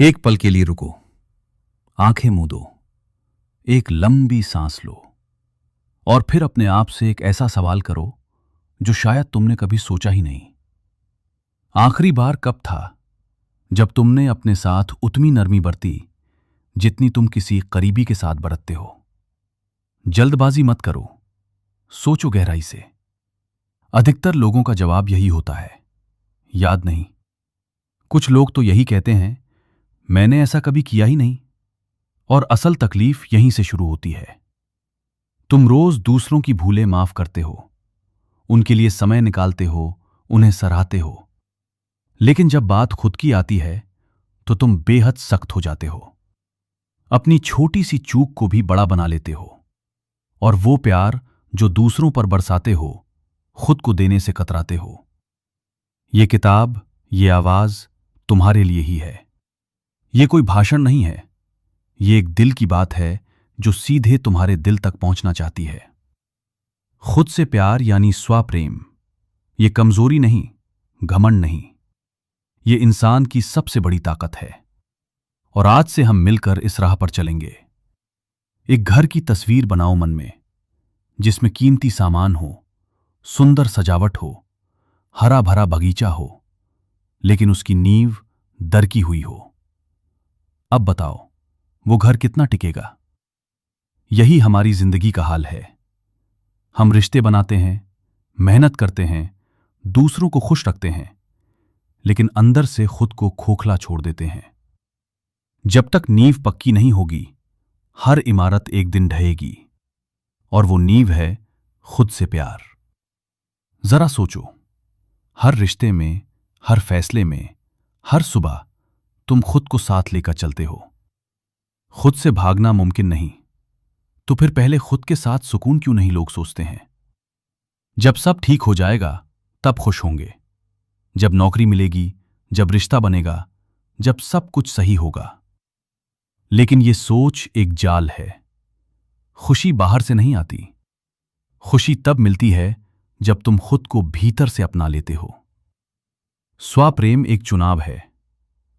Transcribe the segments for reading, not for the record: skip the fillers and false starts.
एक पल के लिए रुको, आंखें मूंदो, एक लंबी सांस लो और फिर अपने आप से एक ऐसा सवाल करो जो शायद तुमने कभी सोचा ही नहीं। आखिरी बार कब था जब तुमने अपने साथ उतनी नरमी बरती जितनी तुम किसी करीबी के साथ बरतते हो? जल्दबाजी मत करो, सोचो गहराई से। अधिकतर लोगों का जवाब यही होता है, याद नहीं। कुछ लोग तो यही कहते हैं, मैंने ऐसा कभी किया ही नहीं। और असल तकलीफ यहीं से शुरू होती है। तुम रोज दूसरों की भूलें माफ करते हो, उनके लिए समय निकालते हो, उन्हें सराहते हो, लेकिन जब बात खुद की आती है तो तुम बेहद सख्त हो जाते हो। अपनी छोटी सी चूक को भी बड़ा बना लेते हो और वो प्यार जो दूसरों पर बरसाते हो, खुद को देने से कतराते हो। ये किताब, ये आवाज तुम्हारे लिए ही है। ये कोई भाषण नहीं है, ये एक दिल की बात है जो सीधे तुम्हारे दिल तक पहुंचना चाहती है। खुद से प्यार यानी स्वप्रेम, ये कमजोरी नहीं, घमंड नहीं, ये इंसान की सबसे बड़ी ताकत है। और आज से हम मिलकर इस राह पर चलेंगे। एक घर की तस्वीर बनाओ मन में, जिसमें कीमती सामान हो, सुंदर सजावट हो, हरा भरा बगीचा हो, लेकिन उसकी नींव दरकी हुई हो। अब बताओ, वो घर कितना टिकेगा? यही हमारी जिंदगी का हाल है। हम रिश्ते बनाते हैं, मेहनत करते हैं, दूसरों को खुश रखते हैं, लेकिन अंदर से खुद को खोखला छोड़ देते हैं। जब तक नींव पक्की नहीं होगी, हर इमारत एक दिन ढहेगी। और वो नींव है खुद से प्यार। जरा सोचो, हर रिश्ते में, हर फैसले में, हर सुबह तुम खुद को साथ लेकर चलते हो। खुद से भागना मुमकिन नहीं, तो फिर पहले खुद के साथ सुकून क्यों नहीं, लोग सोचते हैं। जब सब ठीक हो जाएगा तब खुश होंगे, जब नौकरी मिलेगी, जब रिश्ता बनेगा, जब सब कुछ सही होगा। लेकिन ये सोच एक जाल है। खुशी बाहर से नहीं आती, खुशी तब मिलती है जब तुम खुद को भीतर से अपना लेते हो। स्वप्रेम एक चुनाव है,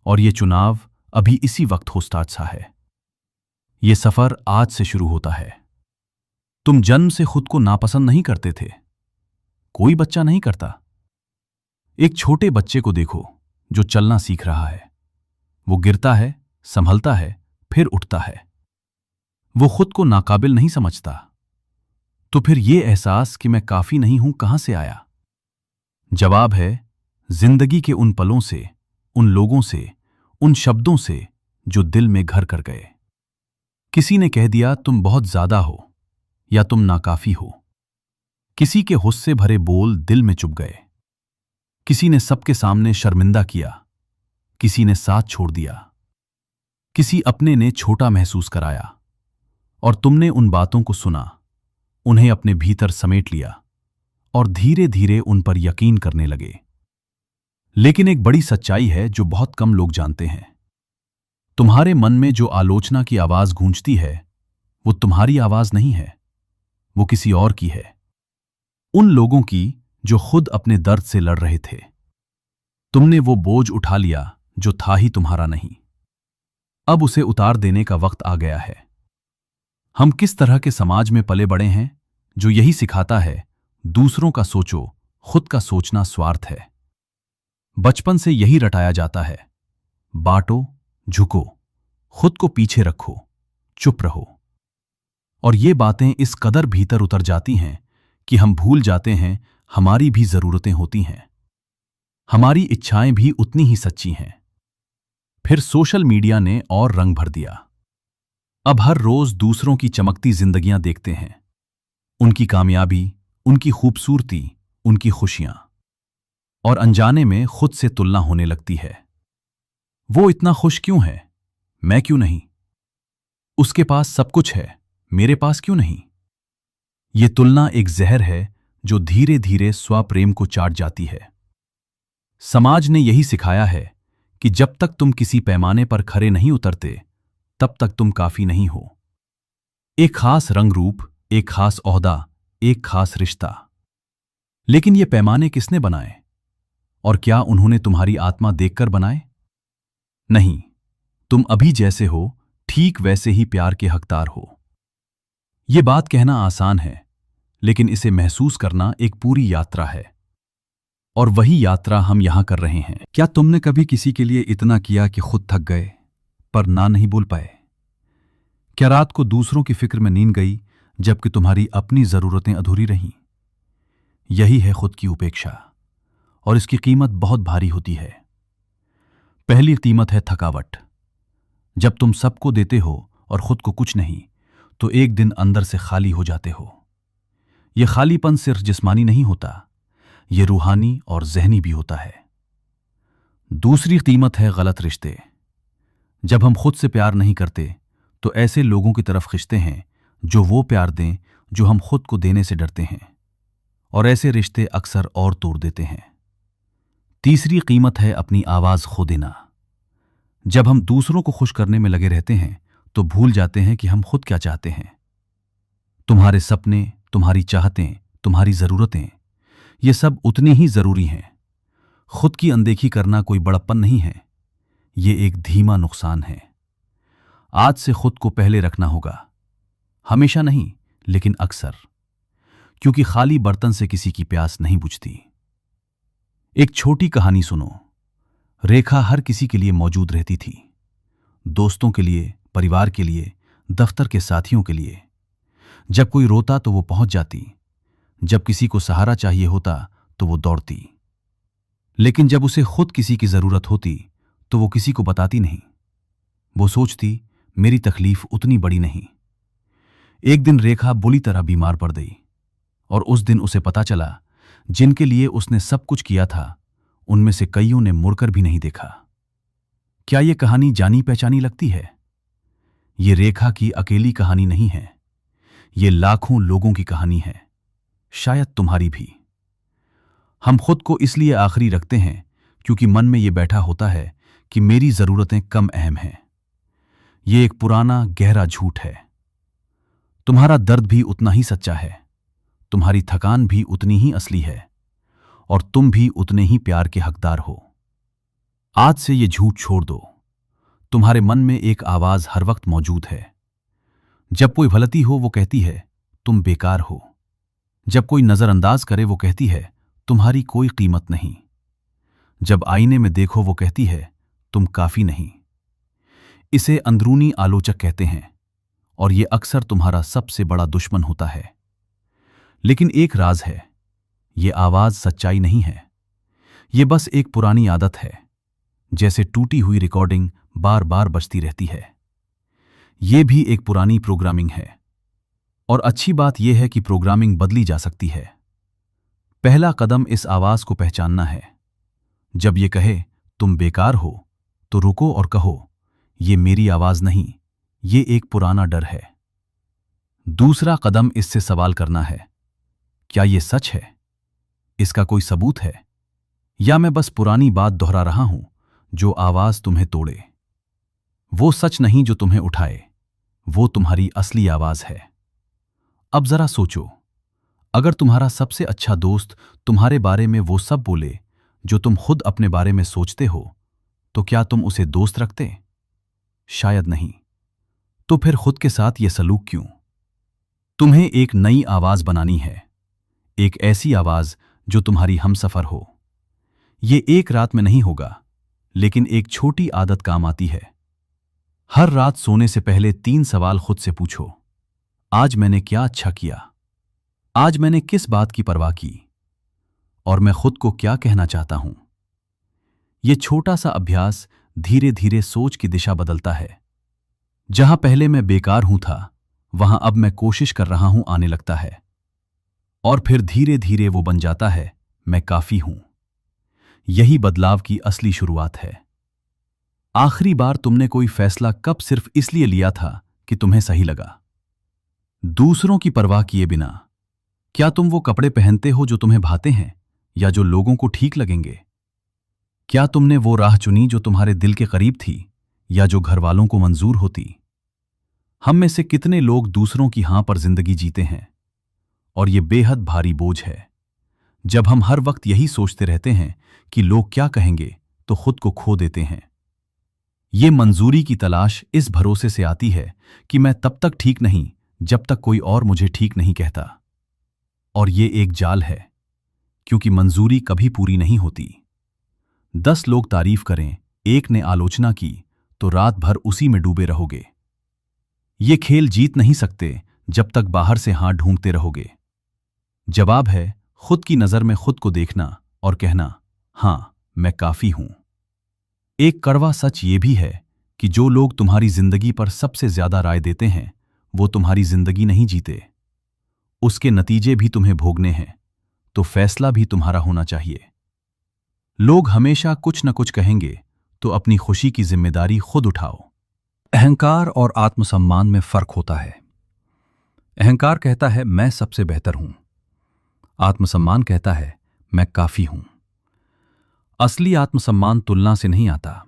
और ये चुनाव अभी इसी वक्त हो स्टार्ट सा है। ये सफर आज से शुरू होता है। तुम जन्म से खुद को नापसंद नहीं करते थे, कोई बच्चा नहीं करता। एक छोटे बच्चे को देखो जो चलना सीख रहा है। वो गिरता है, संभलता है, फिर उठता है। वो खुद को नाकाबिल नहीं समझता। तो फिर ये एहसास कि मैं काफी नहीं हूं कहां से आया? जवाब है जिंदगी के उन पलों से, उन लोगों से, उन शब्दों से जो दिल में घर कर गए। किसी ने कह दिया तुम बहुत ज्यादा हो, या तुम नाकाफी हो। किसी के गुस्से भरे बोल दिल में चुभ गए। किसी ने सबके सामने शर्मिंदा किया, किसी ने साथ छोड़ दिया, किसी अपने ने छोटा महसूस कराया। और तुमने उन बातों को सुना, उन्हें अपने भीतर समेट लिया और धीरे धीरे उन पर यकीन करने लगे। लेकिन एक बड़ी सच्चाई है जो बहुत कम लोग जानते हैं। तुम्हारे मन में जो आलोचना की आवाज गूंजती है, वो तुम्हारी आवाज नहीं है, वो किसी और की है। उन लोगों की जो खुद अपने दर्द से लड़ रहे थे। तुमने वो बोझ उठा लिया जो था ही तुम्हारा नहीं। अब उसे उतार देने का वक्त आ गया है। हम किस तरह के समाज में पले बड़े हैं जो यही सिखाता है, दूसरों का सोचो, खुद का सोचना स्वार्थ है। बचपन से यही रटाया जाता है, बांटो, झुको, खुद को पीछे रखो, चुप रहो। और ये बातें इस कदर भीतर उतर जाती हैं कि हम भूल जाते हैं हमारी भी जरूरतें होती हैं, हमारी इच्छाएं भी उतनी ही सच्ची हैं। फिर सोशल मीडिया ने और रंग भर दिया। अब हर रोज दूसरों की चमकती जिंदगियां देखते हैं, उनकी कामयाबी, उनकी खूबसूरती, उनकी खुशियां, और अनजाने में खुद से तुलना होने लगती है। वो इतना खुश क्यों है, मैं क्यों नहीं? उसके पास सब कुछ है, मेरे पास क्यों नहीं? ये तुलना एक जहर है जो धीरे धीरे स्वप्रेम को चाट जाती है। समाज ने यही सिखाया है कि जब तक तुम किसी पैमाने पर खरे नहीं उतरते, तब तक तुम काफी नहीं हो। एक खास रंग रूप, एक खास ओहदा, एक खास रिश्ता। लेकिन ये पैमाने किसने बनाए? और क्या उन्होंने तुम्हारी आत्मा देखकर बनाए? नहीं, तुम अभी जैसे हो ठीक वैसे ही प्यार के हकदार हो। ये बात कहना आसान है, लेकिन इसे महसूस करना एक पूरी यात्रा है। और वही यात्रा हम यहां कर रहे हैं। क्या तुमने कभी किसी के लिए इतना किया कि खुद थक गए पर ना नहीं बोल पाए? क्या रात को दूसरों की फिक्र में नींद गई जबकि तुम्हारी अपनी जरूरतें अधूरी रहीं? यही है खुद की उपेक्षा, और इसकी कीमत बहुत भारी होती है। पहली कीमत है थकावट। जब तुम सबको देते हो और खुद को कुछ नहीं, तो एक दिन अंदर से खाली हो जाते हो। यह खालीपन सिर्फ जिस्मानी नहीं होता, यह रूहानी और जहनी भी होता है। दूसरी कीमत है गलत रिश्ते। जब हम खुद से प्यार नहीं करते तो ऐसे लोगों की तरफ खिंचते हैं जो वो प्यार दें जो हम खुद को देने से डरते हैं, और ऐसे रिश्ते अक्सर और तोड़ देते हैं। तीसरी कीमत है अपनी आवाज खो देना। जब हम दूसरों को खुश करने में लगे रहते हैं तो भूल जाते हैं कि हम खुद क्या चाहते हैं। तुम्हारे सपने, तुम्हारी चाहतें, तुम्हारी जरूरतें, ये सब उतनी ही जरूरी हैं। खुद की अनदेखी करना कोई बड़प्पन नहीं है, ये एक धीमा नुकसान है। आज से खुद को पहले रखना होगा, हमेशा नहीं लेकिन अक्सर, क्योंकि खाली बर्तन से किसी की प्यास नहीं बुझती। एक छोटी कहानी सुनो। रेखा हर किसी के लिए मौजूद रहती थी, दोस्तों के लिए, परिवार के लिए, दफ्तर के साथियों के लिए। जब कोई रोता तो वो पहुंच जाती, जब किसी को सहारा चाहिए होता तो वो दौड़ती। लेकिन जब उसे खुद किसी की जरूरत होती तो वो किसी को बताती नहीं। वो सोचती, मेरी तकलीफ उतनी बड़ी नहीं। एक दिन रेखा बुरी तरह बीमार पड़ गई, और उस दिन उसे पता चला जिनके लिए उसने सब कुछ किया था उनमें से कईयों ने मुड़कर भी नहीं देखा। क्या ये कहानी जानी पहचानी लगती है? ये रेखा की अकेली कहानी नहीं है, ये लाखों लोगों की कहानी है, शायद तुम्हारी भी। हम खुद को इसलिए आखिरी रखते हैं क्योंकि मन में ये बैठा होता है कि मेरी जरूरतें कम अहम हैं। ये एक पुराना गहरा झूठ है। तुम्हारा दर्द भी उतना ही सच्चा है, तुम्हारी थकान भी उतनी ही असली है, और तुम भी उतने ही प्यार के हकदार हो। आज से ये झूठ छोड़ दो। तुम्हारे मन में एक आवाज हर वक्त मौजूद है। जब कोई गलती हो वो कहती है तुम बेकार हो। जब कोई नजरअंदाज करे वो कहती है तुम्हारी कोई कीमत नहीं। जब आईने में देखो वो कहती है तुम काफी नहीं। इसे अंदरूनी आलोचक कहते हैं, और ये अक्सर तुम्हारा सबसे बड़ा दुश्मन होता है। लेकिन एक राज है, ये आवाज सच्चाई नहीं है, ये बस एक पुरानी आदत है, जैसे टूटी हुई रिकॉर्डिंग बार बार बजती रहती है। ये भी एक पुरानी प्रोग्रामिंग है, और अच्छी बात यह है कि प्रोग्रामिंग बदली जा सकती है। पहला कदम इस आवाज को पहचानना है। जब ये कहे तुम बेकार हो तो रुको और कहो ये मेरी आवाज नहीं, ये एक पुराना डर है। दूसरा कदम इससे सवाल करना है, क्या ये सच है? इसका कोई सबूत है? या मैं बस पुरानी बात दोहरा रहा हूं जो आवाज तुम्हें तोड़े? वो सच नहीं जो तुम्हें उठाए, वो तुम्हारी असली आवाज है। अब जरा सोचो, अगर तुम्हारा सबसे अच्छा दोस्त तुम्हारे बारे में वो सब बोले जो तुम खुद अपने बारे में सोचते हो, तो क्या तुम उसे दोस्त रखते? शायद नहीं। तो फिर खुद के साथ ये सलूक क्यों? तुम्हें एक नई आवाज बनानी है, एक ऐसी आवाज जो तुम्हारी हमसफर हो। ये एक रात में नहीं होगा, लेकिन एक छोटी आदत काम आती है। हर रात सोने से पहले 3 सवाल खुद से पूछो। आज मैंने क्या अच्छा किया? आज मैंने किस बात की परवाह की? और मैं खुद को क्या कहना चाहता हूं? यह छोटा सा अभ्यास धीरे धीरे सोच की दिशा बदलता है। जहां पहले मैं बेकार हूं था, वहां अब मैं कोशिश कर रहा हूं आने लगता है। और फिर धीरे धीरे वो बन जाता है मैं काफी हूं। यही बदलाव की असली शुरुआत है। आखिरी बार तुमने कोई फैसला कब सिर्फ इसलिए लिया था कि तुम्हें सही लगा? दूसरों की परवाह किए बिना। क्या तुम वो कपड़े पहनते हो जो तुम्हें भाते हैं या जो लोगों को ठीक लगेंगे? क्या तुमने वो राह चुनी जो तुम्हारे दिल के करीब थी या जो घर वालों को मंजूर होती? हम में से कितने लोग दूसरों की हां पर जिंदगी जीते हैं, और ये बेहद भारी बोझ है। जब हम हर वक्त यही सोचते रहते हैं कि लोग क्या कहेंगे, तो खुद को खो देते हैं। ये मंजूरी की तलाश इस भरोसे से आती है कि मैं तब तक ठीक नहीं जब तक कोई और मुझे ठीक नहीं कहता। और ये एक जाल है, क्योंकि मंजूरी कभी पूरी नहीं होती। 10 लोग तारीफ करें, एक ने आलोचना की, तो रात भर उसी में डूबे रहोगे। ये खेल जीत नहीं सकते जब तक बाहर से हाथ ढूंढते रहोगे। जवाब है खुद की नजर में खुद को देखना और कहना, हां, मैं काफी हूं। एक कड़वा सच ये भी है कि जो लोग तुम्हारी जिंदगी पर सबसे ज्यादा राय देते हैं, वो तुम्हारी जिंदगी नहीं जीते। उसके नतीजे भी तुम्हें भोगने हैं, तो फैसला भी तुम्हारा होना चाहिए। लोग हमेशा कुछ न कुछ कहेंगे, तो अपनी खुशी की जिम्मेदारी खुद उठाओ। अहंकार और आत्मसम्मान में फर्क होता है। अहंकार कहता है मैं सबसे बेहतर हूं। आत्मसम्मान कहता है मैं काफी हूं। असली आत्मसम्मान तुलना से नहीं आता,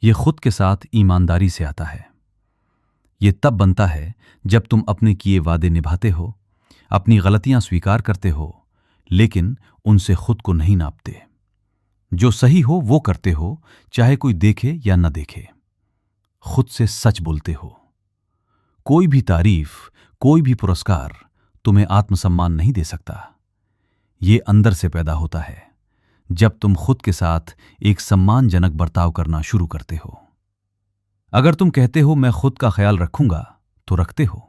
यह खुद के साथ ईमानदारी से आता है। यह तब बनता है जब तुम अपने किए वादे निभाते हो, अपनी गलतियां स्वीकार करते हो, लेकिन उनसे खुद को नहीं नापते। जो सही हो वो करते हो, चाहे कोई देखे या न देखे। खुद से सच बोलते हो। कोई भी तारीफ, कोई भी पुरस्कार तुम्हें आत्मसम्मान नहीं दे सकता। ये अंदर से पैदा होता है, जब तुम खुद के साथ एक सम्मानजनक बर्ताव करना शुरू करते हो। अगर तुम कहते हो मैं खुद का ख्याल रखूंगा, तो रखते हो।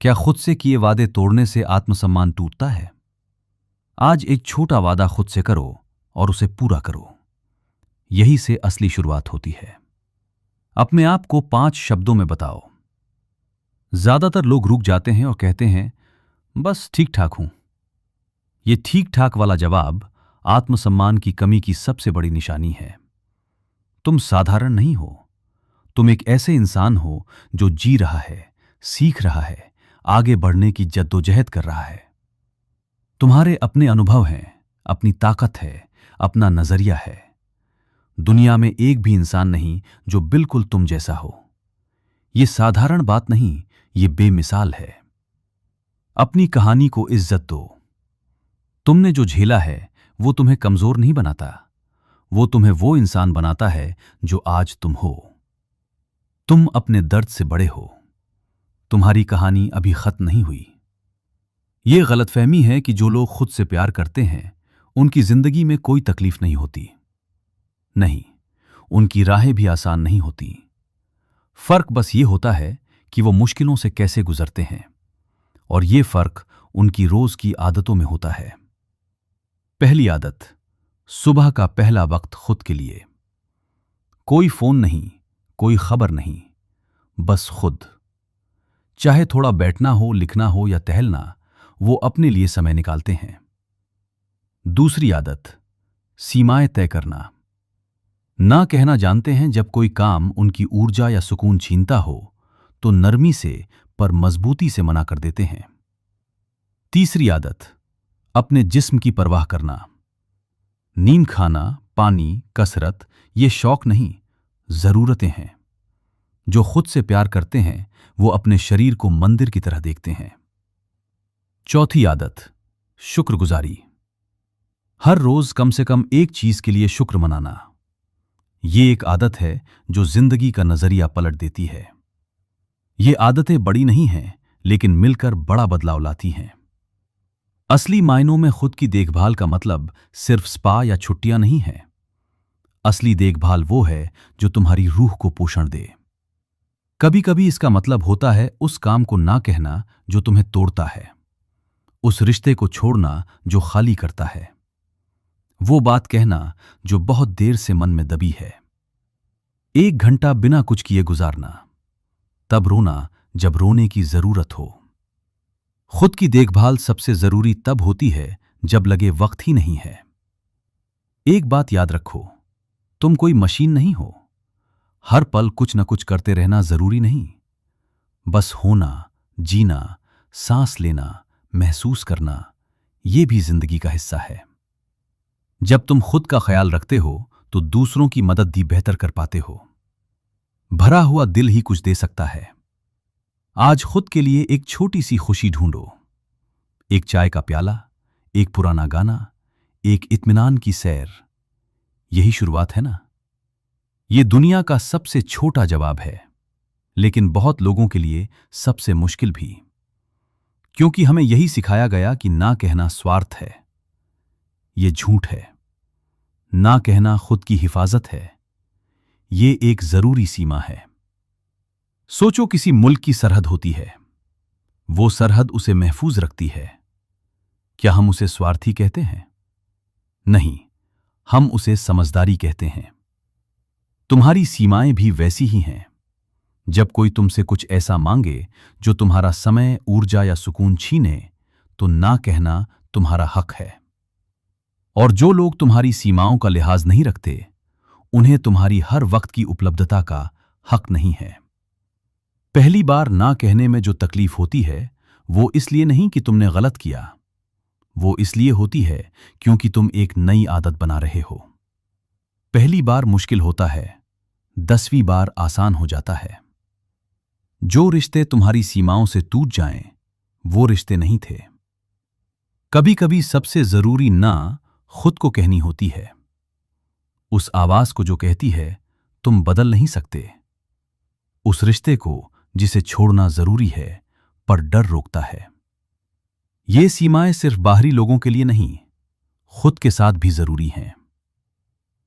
क्या खुद से किए वादे तोड़ने से आत्मसम्मान टूटता है? आज एक छोटा वादा खुद से करो और उसे पूरा करो। यही से असली शुरुआत होती है। अपने आप को 5 शब्दों में बताओ। ज्यादातर लोग रुक जाते हैं और कहते हैं बस ठीक ठाक हूं। यह ठीक ठाक वाला जवाब आत्मसम्मान की कमी की सबसे बड़ी निशानी है। तुम साधारण नहीं हो। तुम एक ऐसे इंसान हो जो जी रहा है, सीख रहा है, आगे बढ़ने की जद्दोजहद कर रहा है। तुम्हारे अपने अनुभव हैं, अपनी ताकत है, अपना नजरिया है। दुनिया में एक भी इंसान नहीं जो बिल्कुल तुम जैसा हो। यह साधारण बात नहीं, यह बेमिसाल है। अपनी कहानी को इज्जत दो। तुमने जो झेला है वो तुम्हें कमजोर नहीं बनाता, वो तुम्हें वो इंसान बनाता है जो आज तुम हो। तुम अपने दर्द से बड़े हो। तुम्हारी कहानी अभी खत्म नहीं हुई। ये गलतफहमी है कि जो लोग खुद से प्यार करते हैं उनकी जिंदगी में कोई तकलीफ नहीं होती। नहीं, उनकी राहें भी आसान नहीं होती। फर्क बस ये होता है कि वो मुश्किलों से कैसे गुजरते हैं, और ये फर्क उनकी रोज की आदतों में होता है। पहली आदत, सुबह का पहला वक्त खुद के लिए। कोई फोन नहीं, कोई खबर नहीं, बस खुद। चाहे थोड़ा बैठना हो, लिखना हो या टहलना, वो अपने लिए समय निकालते हैं। दूसरी आदत, सीमाएं तय करना। ना कहना जानते हैं जब कोई काम उनकी ऊर्जा या सुकून छीनता हो, तो नरमी से पर मजबूती से मना कर देते हैं। तीसरी आदत, अपने जिस्म की परवाह करना। नींद, खाना, पानी, कसरत ये शौक नहीं, जरूरतें हैं। जो खुद से प्यार करते हैं वो अपने शरीर को मंदिर की तरह देखते हैं। चौथी आदत, शुक्रगुजारी। हर रोज कम से कम एक चीज के लिए शुक्र मनाना। ये एक आदत है जो जिंदगी का नजरिया पलट देती है। ये आदतें बड़ी नहीं हैं, लेकिन मिलकर बड़ा बदलाव लाती हैं। असली मायनों में खुद की देखभाल का मतलब सिर्फ स्पा या छुट्टियां नहीं है। असली देखभाल वो है जो तुम्हारी रूह को पोषण दे। कभी कभी इसका मतलब होता है उस काम को ना कहना जो तुम्हें तोड़ता है, उस रिश्ते को छोड़ना जो खाली करता है, वो बात कहना जो बहुत देर से मन में दबी है। 1 घंटा बिना कुछ किए गुजारना, तब रोना जब रोने की जरूरत हो। खुद की देखभाल सबसे जरूरी तब होती है जब लगे वक्त ही नहीं है। एक बात याद रखो, तुम कोई मशीन नहीं हो। हर पल कुछ न कुछ करते रहना जरूरी नहीं। बस होना, जीना, सांस लेना, महसूस करना, यह भी जिंदगी का हिस्सा है। जब तुम खुद का ख्याल रखते हो तो दूसरों की मदद भी बेहतर कर पाते हो। भरा हुआ दिल ही कुछ दे सकता है। आज खुद के लिए एक छोटी सी खुशी ढूंढो। एक चाय का प्याला, एक पुराना गाना, एक इत्मीनान की सैर। यही शुरुआत है ना। ये दुनिया का सबसे छोटा जवाब है, लेकिन बहुत लोगों के लिए सबसे मुश्किल भी, क्योंकि हमें यही सिखाया गया कि ना कहना स्वार्थ है। ये झूठ है। ना कहना खुद की हिफाजत है। ये एक जरूरी सीमा है। सोचो, किसी मुल्क की सरहद होती है। वो सरहद उसे महफूज रखती है। क्या हम उसे स्वार्थी कहते हैं? नहीं, हम उसे समझदारी कहते हैं। तुम्हारी सीमाएं भी वैसी ही हैं। जब कोई तुमसे कुछ ऐसा मांगे जो तुम्हारा समय, ऊर्जा या सुकून छीने, तो ना कहना तुम्हारा हक है। और जो लोग तुम्हारी सीमाओं का लिहाज नहीं रखते, उन्हें तुम्हारी हर वक्त की उपलब्धता का हक नहीं है। पहली बार ना कहने में जो तकलीफ होती है, वो इसलिए नहीं कि तुमने गलत किया। वो इसलिए होती है क्योंकि तुम एक नई आदत बना रहे हो। पहली बार मुश्किल होता है, 10वीं बार आसान हो जाता है। जो रिश्ते तुम्हारी सीमाओं से टूट जाएं, वो रिश्ते नहीं थे। कभी कभी सबसे जरूरी ना खुद को कहनी होती है। उस आवाज को जो कहती है, तुम बदल नहीं सकते। उस रिश्ते को जिसे छोड़ना जरूरी है, पर डर रोकता है। ये सीमाएं सिर्फ बाहरी लोगों के लिए नहीं, खुद के साथ भी जरूरी हैं।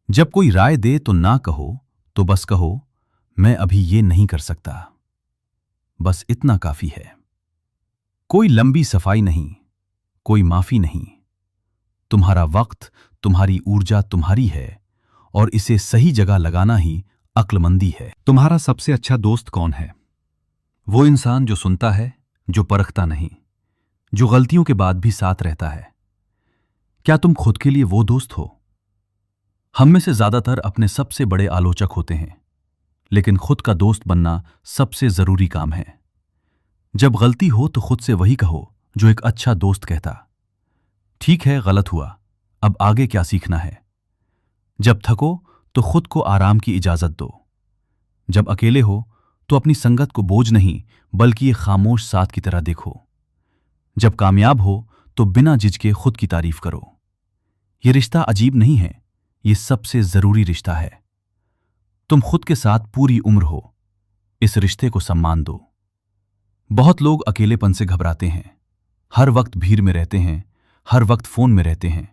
जब कोई राय दे तो ना कहो, तो बस कहो, मैं अभी ये नहीं कर सकता। बस इतना काफी है। कोई लंबी सफाई नहीं, कोई माफी नहीं। तुम्हारा वक्त, तुम्हारी ऊर्जा तुम्हारी है, और इसे सही जगह लगाना ही अक्लमंदी है। तुम्हारा सबसे अच्छा दोस्त कौन है? वो इंसान जो सुनता है, जो परखता नहीं, जो गलतियों के बाद भी साथ रहता है। क्या तुम खुद के लिए वो दोस्त हो? हम में से ज्यादातर अपने सबसे बड़े आलोचक होते हैं, लेकिन खुद का दोस्त बनना सबसे जरूरी काम है। जब गलती हो तो खुद से वही कहो जो एक अच्छा दोस्त कहता, ठीक है, गलत हुआ, अब आगे क्या सीखना है। जब थको तो खुद को आराम की इजाजत दो। जब अकेले हो तो अपनी संगत को बोझ नहीं, बल्कि एक खामोश साथ की तरह देखो। जब कामयाब हो तो बिना झिझके खुद की तारीफ करो। यह रिश्ता अजीब नहीं है, यह सबसे जरूरी रिश्ता है। तुम खुद के साथ पूरी उम्र हो, इस रिश्ते को सम्मान दो। बहुत लोग अकेलेपन से घबराते हैं, हर वक्त भीड़ में रहते हैं, हर वक्त फोन में रहते हैं,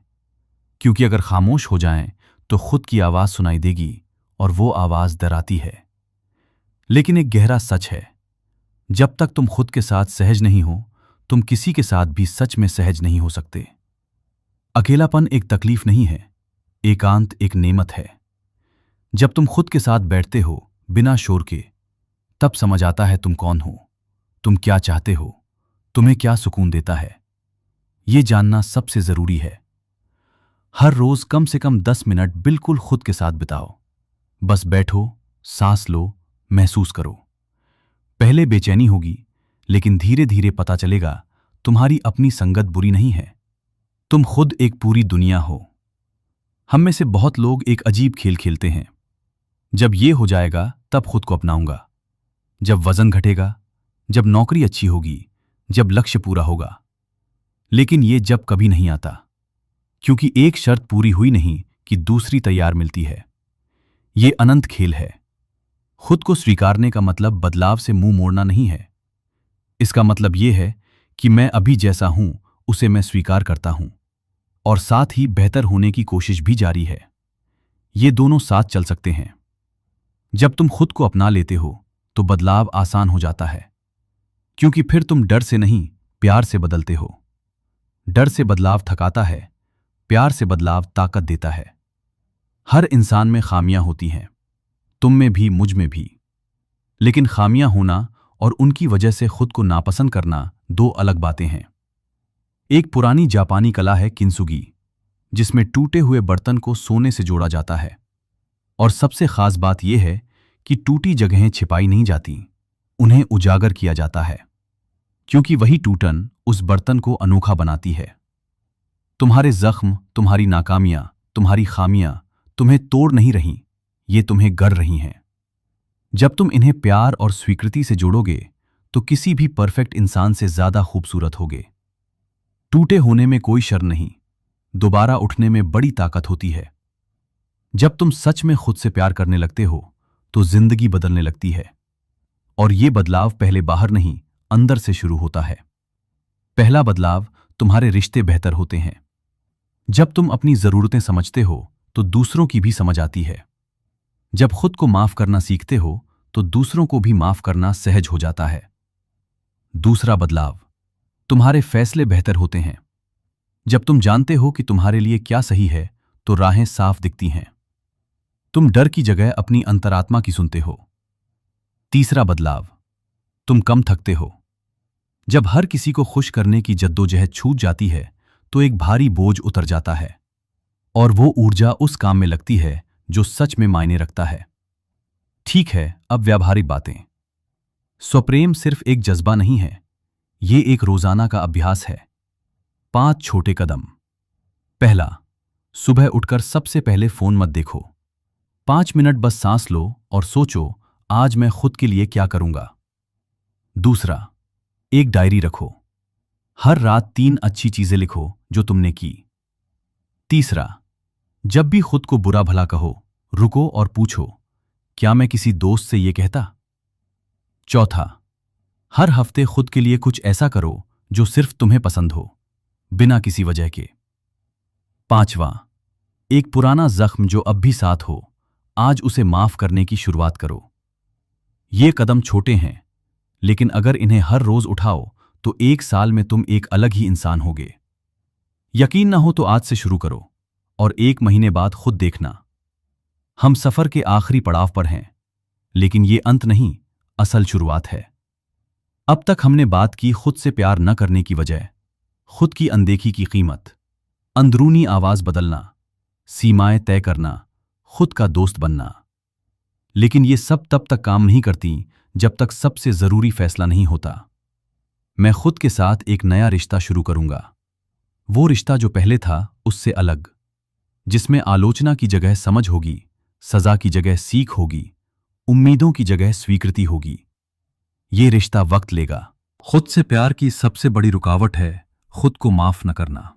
क्योंकि अगर खामोश हो जाएं तो खुद की आवाज सुनाई देगी, और वो आवाज डराती है। लेकिन एक गहरा सच है, जब तक तुम खुद के साथ सहज नहीं हो, तुम किसी के साथ भी सच में सहज नहीं हो सकते। अकेलापन एक तकलीफ नहीं है, एकांत एक नेमत है। जब तुम खुद के साथ बैठते हो बिना शोर के, तब समझ आता है तुम कौन हो, तुम क्या चाहते हो, तुम्हें क्या सुकून देता है। ये जानना सबसे जरूरी है। हर रोज कम से कम 10 मिनट बिल्कुल खुद के साथ बिताओ। बस बैठो, सांस लो, महसूस करो। पहले बेचैनी होगी, लेकिन धीरे धीरे पता चलेगा तुम्हारी अपनी संगत बुरी नहीं है, तुम खुद एक पूरी दुनिया हो। हम में से बहुत लोग एक अजीब खेल खेलते हैं, जब ये हो जाएगा तब खुद को अपनाऊंगा, जब वजन घटेगा, जब नौकरी अच्छी होगी, जब लक्ष्य पूरा होगा। लेकिन ये जब कभी नहीं आता, क्योंकि एक शर्त पूरी हुई नहीं कि दूसरी तैयार मिलती है। ये अनंत खेल है। खुद को स्वीकारने का मतलब बदलाव से मुंह मोड़ना नहीं है। इसका मतलब यह है कि मैं अभी जैसा हूं उसे मैं स्वीकार करता हूं, और साथ ही बेहतर होने की कोशिश भी जारी है। ये दोनों साथ चल सकते हैं। जब तुम खुद को अपना लेते हो तो बदलाव आसान हो जाता है, क्योंकि फिर तुम डर से नहीं, प्यार से बदलते हो। डर से बदलाव थकाता है, प्यार से बदलाव ताकत देता है। हर इंसान में खामियां होती हैं, तुम में भी, मुझ में भी। लेकिन खामियां होना और उनकी वजह से खुद को नापसंद करना दो अलग बातें हैं। एक पुरानी जापानी कला है किंसुगी, जिसमें टूटे हुए बर्तन को सोने से जोड़ा जाता है। और सबसे खास बात यह है कि टूटी जगहें छिपाई नहीं जाती, उन्हें उजागर किया जाता है, क्योंकि वही टूटन उस बर्तन को अनोखा बनाती है। तुम्हारे जख्म, तुम्हारी नाकामियां, तुम्हारी खामियां तुम्हें तोड़ नहीं रही, ये तुम्हें गढ़ रही हैं। जब तुम इन्हें प्यार और स्वीकृति से जोड़ोगे तो किसी भी परफेक्ट इंसान से ज्यादा खूबसूरत होगे। टूटे होने में कोई शर्म नहीं, दोबारा उठने में बड़ी ताकत होती है। जब तुम सच में खुद से प्यार करने लगते हो तो जिंदगी बदलने लगती है। और ये बदलाव पहले बाहर नहीं, अंदर से शुरू होता है। पहला बदलाव, तुम्हारे रिश्ते बेहतर होते हैं। जब तुम अपनी जरूरतें समझते हो तो दूसरों की भी समझ आती है। जब खुद को माफ करना सीखते हो तो दूसरों को भी माफ करना सहज हो जाता है। दूसरा बदलाव, तुम्हारे फैसले बेहतर होते हैं। जब तुम जानते हो कि तुम्हारे लिए क्या सही है तो राहें साफ दिखती हैं। तुम डर की जगह अपनी अंतरात्मा की सुनते हो। तीसरा बदलाव, तुम कम थकते हो। जब हर किसी को खुश करने की जद्दोजहद छूट जाती है तो एक भारी बोझ उतर जाता है और वो ऊर्जा उस काम में लगती है जो सच में मायने रखता है। ठीक है, अब व्यावहारिक बातें। स्वप्रेम सिर्फ एक जज्बा नहीं है, ये एक रोजाना का अभ्यास है। 5 छोटे कदम। पहला, सुबह उठकर सबसे पहले फोन मत देखो। 5 मिनट बस सांस लो और सोचो, आज मैं खुद के लिए क्या करूंगा। दूसरा, एक डायरी रखो। हर रात 3 अच्छी चीजें लिखो जो तुमने की। तीसरा, जब भी खुद को बुरा भला कहो, रुको और पूछो, क्या मैं किसी दोस्त से ये कहता। चौथा, हर हफ्ते खुद के लिए कुछ ऐसा करो जो सिर्फ तुम्हें पसंद हो, बिना किसी वजह के। पांचवा, एक पुराना जख्म जो अब भी साथ हो, आज उसे माफ करने की शुरुआत करो। ये कदम छोटे हैं, लेकिन अगर इन्हें हर रोज उठाओ तो 1 साल में तुम एक अलग ही इंसान होगे। यकीन ना हो तो आज से शुरू करो और 1 महीने बाद खुद देखना। हम सफर के आखिरी पड़ाव पर हैं, लेकिन ये अंत नहीं, असल शुरुआत है। अब तक हमने बात की खुद से प्यार न करने की वजह, खुद की अनदेखी की कीमत, अंदरूनी आवाज बदलना, सीमाएं तय करना, खुद का दोस्त बनना। लेकिन ये सब तब तक काम नहीं करती जब तक सबसे जरूरी फैसला नहीं होता। मैं खुद के साथ एक नया रिश्ता शुरू करूंगा। वो रिश्ता जो पहले था उससे अलग, जिसमें आलोचना की जगह समझ होगी, सजा की जगह सीख होगी, उम्मीदों की जगह स्वीकृति होगी। ये रिश्ता वक्त लेगा। खुद से प्यार की सबसे बड़ी रुकावट है खुद को माफ न करना।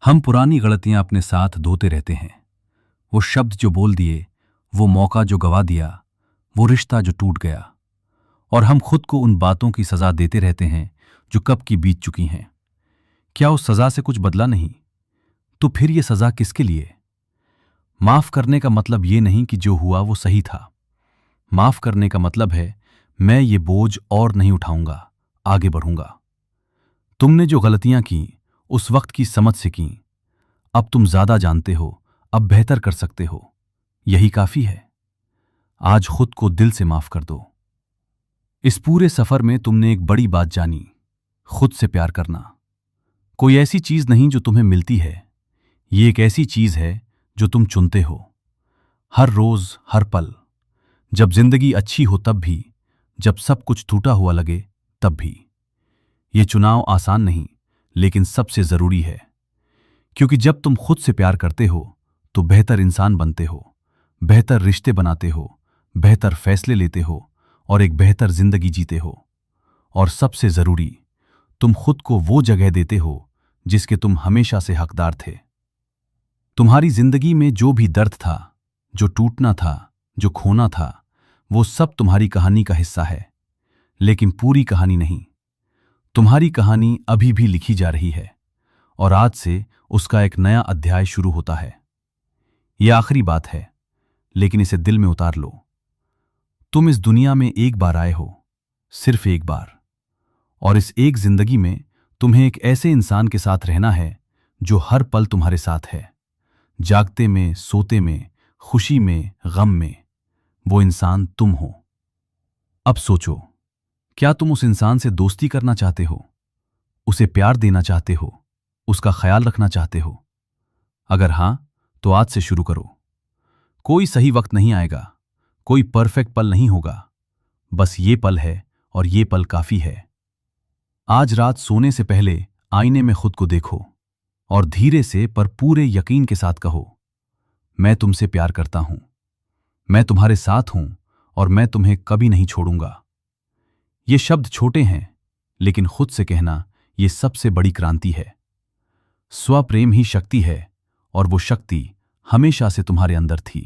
हम पुरानी गलतियां अपने साथ धोते रहते हैं। वो शब्द जो बोल दिए, वो मौका जो गवा दिया, वो रिश्ता जो टूट गया। और हम खुद को उन बातों की सजा देते रहते हैं जो कब की बीत चुकी हैं। क्या उस सजा से कुछ बदला नहीं? तो फिर ये सजा किसके लिए? माफ करने का मतलब ये नहीं कि जो हुआ वो सही था। माफ करने का मतलब है, मैं ये बोझ और नहीं उठाऊंगा, आगे बढ़ूंगा। तुमने जो गलतियां की उस वक्त की समझ से की। अब तुम ज्यादा जानते हो, अब बेहतर कर सकते हो। यही काफी है। आज खुद को दिल से माफ कर दो। इस पूरे सफर में तुमने एक बड़ी बात जानी, खुद से प्यार करना कोई ऐसी चीज नहीं जो तुम्हें मिलती है। ये एक ऐसी चीज है जो तुम चुनते हो। हर रोज, हर पल, जब जिंदगी अच्छी हो तब भी, जब सब कुछ टूटा हुआ लगे तब भी। ये चुनाव आसान नहीं, लेकिन सबसे जरूरी है। क्योंकि जब तुम खुद से प्यार करते हो तो बेहतर इंसान बनते हो, बेहतर रिश्ते बनाते हो, बेहतर फैसले लेते हो और एक बेहतर जिंदगी जीते हो। और सबसे जरूरी, तुम खुद को वो जगह देते हो जिसके तुम हमेशा से हकदार थे। तुम्हारी जिंदगी में जो भी दर्द था, जो टूटना था, जो खोना था, वो सब तुम्हारी कहानी का हिस्सा है, लेकिन पूरी कहानी नहीं। तुम्हारी कहानी अभी भी लिखी जा रही है और आज से उसका एक नया अध्याय शुरू होता है। यह आखिरी बात है, लेकिन इसे दिल में उतार लो। तुम इस दुनिया में एक बार आए हो, सिर्फ एक बार, और इस एक जिंदगी में तुम्हें एक ऐसे इंसान के साथ रहना है जो हर पल तुम्हारे साथ है, जागते में, सोते में, खुशी में, गम में। वो इंसान तुम हो। अब सोचो, क्या तुम उस इंसान से दोस्ती करना चाहते हो? उसे प्यार देना चाहते हो? उसका ख्याल रखना चाहते हो? अगर हां, तो आज से शुरू करो। कोई सही वक्त नहीं आएगा, कोई परफेक्ट पल नहीं होगा। बस ये पल है और ये पल काफी है। आज रात सोने से पहले आईने में खुद को देखो और धीरे से पर पूरे यकीन के साथ कहो, मैं तुमसे प्यार करता हूं, मैं तुम्हारे साथ हूं और मैं तुम्हें कभी नहीं छोड़ूंगा। ये शब्द छोटे हैं, लेकिन खुद से कहना ये सबसे बड़ी क्रांति है। स्वप्रेम ही शक्ति है और वो शक्ति हमेशा से तुम्हारे अंदर थी।